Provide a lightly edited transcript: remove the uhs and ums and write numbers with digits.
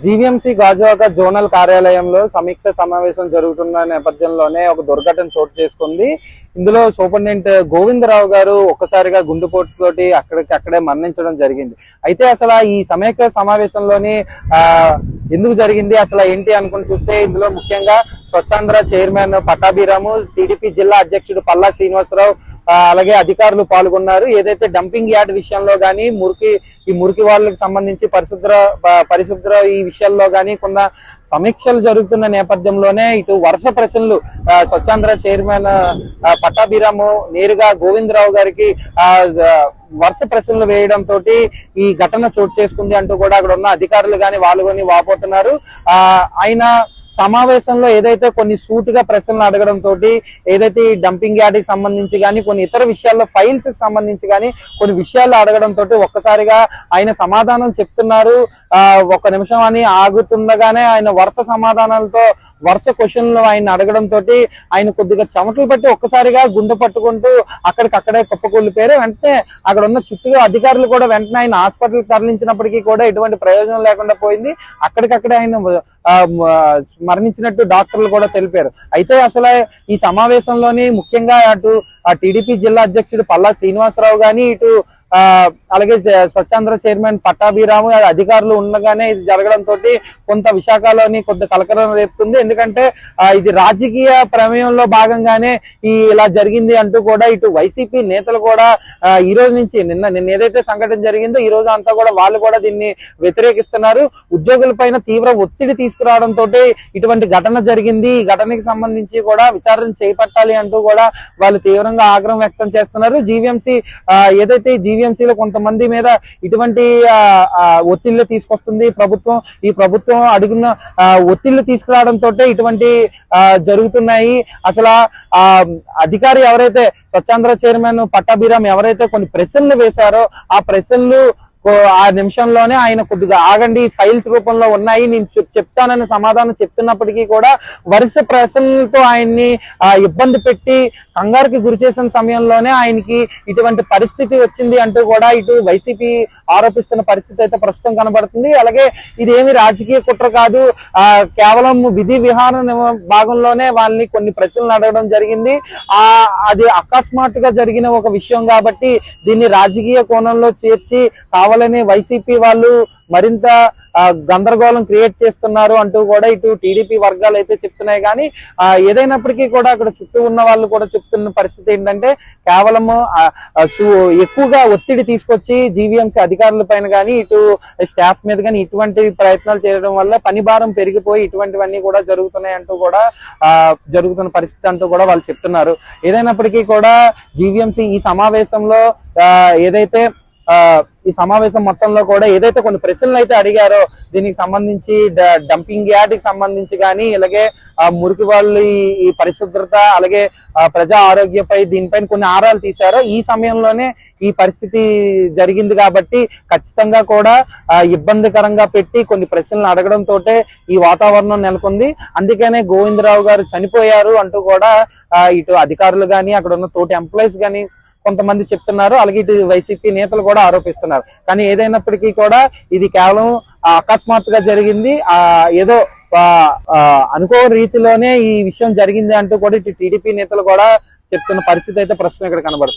GVMC Gajuwaka zonal కార్యాలయంలో సమీక్ష సమావేశం జరుగుతున్న నేపథ్యంలోనే ఒక దుర్ఘటన చోటు చేసుకుంది. ఇందులో సూపరింటెండెంట్ గోవిందరావు గారు ఒక్కసారిగా గుండెపోటుతోటి అక్కడే మరణించడం జరిగింది. అయితే అసలు ఈ సమీక్ష సమావేశంలోని ఎందుకు జరిగింది, అసలు ఏంటి అనుకుని చూస్తే ఇందులో ముఖ్యంగా స్వచ్ఛాంధ్ర చైర్మన్ పట్టాభిరాము, టీడీపీ జిల్లా అధ్యక్షుడు పల్లా శ్రీనివాసరావు, అలాగే అధికారులు పాల్గొన్నారు. ఏదైతే డంపింగ్ యార్డ్ విషయంలో గానీ ఈ మురికి వాళ్ళకి సంబంధించి పరిశుభ్ర ఈ విషయాల్లో గానీ కొన్న సమీక్షలు జరుగుతున్న నేపథ్యంలోనే ఇటు వరుస ప్రశ్నలు స్వచ్ఛాంధ్ర చైర్మన్ పట్టాభిరాము నేరుగా గోవిందరావు గారికి వరుస ప్రశ్నలు వేయడంతో ఈ ఘటన చోటు చేసుకుంది అంటూ కూడా అక్కడ ఉన్న అధికారులు గాని వాళ్ళు కానీ వాపోతున్నారు. ఆయన సమావేశంలో ఏదైతే కొన్ని సూటుగా ప్రశ్నలు అడగడంతో ఏదైతే ఈ డంపింగ్ యార్డ్ కి సంబంధించి కానీ కొన్ని ఇతర విషయాల్లో ఫైల్స్ కి సంబంధించి కానీ కొన్ని విషయాలు అడగడంతో ఒక్కసారిగా ఆయన సమాధానం చెప్తున్నారు. ఒక నిమిషం అని ఆగుతుండగానే ఆయన వరుస సమాధానాలతో వరుస క్వశ్చన్లు ఆయన అడగడంతో ఆయన కొద్దిగా చెమటలు పట్టి ఒక్కసారిగా గుండె పట్టుకుంటూ అక్కడికక్కడే కుప్పకూలిపోయారు. వెంటనే అక్కడ ఉన్న చుట్టూ అధికారులు కూడా వెంటనే ఆయన హాస్పిటల్ తరలించినప్పటికీ కూడా ఎటువంటి ప్రయోజనం లేకుండా పోయింది. అక్కడికక్కడే ఆయన మరణించినట్టు డాక్టర్లు కూడా తెలిపారు. అయితే అసలు ఈ సమావేశంలోని ముఖ్యంగా అటు టీడీపీ జిల్లా అధ్యక్షుడు పల్లా శ్రీనివాసరావు గాని, ఇటు అలాగే స్వచ్ఛాంధ్ర చైర్మన్ పట్టాభిరాము అధికారులు ఉండగానే ఇది జరగడంతో కొంత విశాఖలోని కొంత కలకలం రేపుతుంది. ఎందుకంటే ఇది రాజకీయ ప్రమేయంలో భాగంగానే ఇలా జరిగింది అంటూ కూడా ఇటు వైసీపీ నేతలు కూడా ఈ రోజు నుంచి నిన్న ఏదైతే సంఘటన జరిగిందో ఈ రోజు అంతా కూడా వాళ్ళు కూడా దీన్ని వ్యతిరేకిస్తున్నారు. ఉద్యోగులపైన తీవ్ర ఒత్తిడి తీసుకురావడంతో ఇటువంటి ఘటన జరిగింది, ఈ ఘటనకి సంబంధించి కూడా విచారణ చేపట్టాలి అంటూ కూడా వాళ్ళు తీవ్రంగా ఆగ్రహం వ్యక్తం చేస్తున్నారు. జీవీఎంసీ ఏదైతే జీవీఎంసీలో కొంతమంది మీద ఇటువంటి ఒత్తిళ్లు తీసుకొస్తుంది ప్రభుత్వం. ఈ ప్రభుత్వం అడుగున్న ఒత్తిళ్లు తీసుకురావడంతో ఇటువంటి జరుగుతున్నాయి. అసలు అధికారి ఎవరైతే స్వచ్ఛాంధ్ర చైర్మన్ పట్టాభిరామ్ ఎవరైతే కొన్ని ప్రశ్నలు వేశారో ఆ ప్రశ్నలు ఆ నిమిషంలోనే ఆయన కొద్దిగా ఆగండి, ఫైల్స్ రూపంలో ఉన్నాయి, నేను చెప్తానని సమాధానం చెప్తున్నప్పటికీ కూడా వరుస ప్రశ్నలతో ఆయన్ని ఇబ్బంది పెట్టి కంగారుకి గురి చేసిన సమయంలోనే ఆయనకి ఇటువంటి పరిస్థితి వచ్చింది అంటూ కూడా ఇటు వైసీపీ ఆరోపిస్తున్న పరిస్థితి అయితే ప్రస్తుతం కనబడుతుంది. అలాగే ఇదేమి రాజకీయ కుట్ర కాదు, కేవలం విధి విహారం భాగంలోనే వాళ్ళని కొన్ని ప్రశ్నలు అడగడం జరిగింది. అది అకస్మాత్తుగా జరిగిన ఒక విషయం కాబట్టి దీన్ని రాజకీయ కోణంలో చేర్చి కావాలని వైసీపీ వాళ్ళు మరింత గందరగోళం క్రియేట్ చేస్తున్నారు అంటూ కూడా ఇటు టీడీపీ వర్గాలు అయితే చెప్తున్నాయి. కానీ ఏదైనప్పటికీ కూడా అక్కడ చుట్టూ ఉన్న వాళ్ళు కూడా చెప్తున్న పరిస్థితి ఏంటంటే కేవలం ఎక్కువగా ఒత్తిడి తీసుకొచ్చి జీవీఎంసీ అధికారుల పైన కానీ ఇటు స్టాఫ్ మీద కానీ ఇటువంటి ప్రయత్నాలు చేయడం వల్ల పని భారం పెరిగిపోయి ఇటువంటివన్నీ కూడా జరుగుతున్నాయి అంటూ కూడా జరుగుతున్న పరిస్థితి అంటూ కూడా వాళ్ళు చెప్తున్నారు. ఏదైనప్పటికీ కూడా జీవీఎంసీ ఈ సమావేశంలో ఏదైతే ఈ సమావేశం మొత్తంలో కూడా ఏదైతే కొన్ని ప్రశ్నలు అయితే అడిగారో దీనికి సంబంధించి డంపింగ్ యార్డ్ కి సంబంధించి కానీ అలాగే మురికి వాళ్ళు ఈ పరిశుభ్రత అలాగే ప్రజా ఆరోగ్యపై దీనిపైన కొన్ని ఆరాలు తీశారో ఈ సమయంలోనే ఈ పరిస్థితి జరిగింది కాబట్టి ఖచ్చితంగా కూడా ఇబ్బందికరంగా పెట్టి కొన్ని ప్రశ్నలు అడగడంతో ఈ వాతావరణం నెలకొంది. అందుకనే గోవిందరావు గారు చనిపోయారు అంటూ కూడా ఇటు అధికారులు కానీ అక్కడ ఉన్న తోటి ఎంప్లాయీస్ కానీ కొంతమంది చెప్తున్నారు. అలాగే ఇటు వైసీపీ నేతలు కూడా ఆరోపిస్తున్నారు. కానీ ఏదైనప్పటికీ కూడా ఇది కేవలం అకస్మాత్తుగా జరిగింది, ఏదో అనుకోని రీతిలోనే ఈ విషయం జరిగింది అంటూ కూడా ఇటు టీడీపీ నేతలు కూడా చెప్తున్న పరిస్థితి అయితే ప్రస్తుతం ఇక్కడ కనబడుతుంది.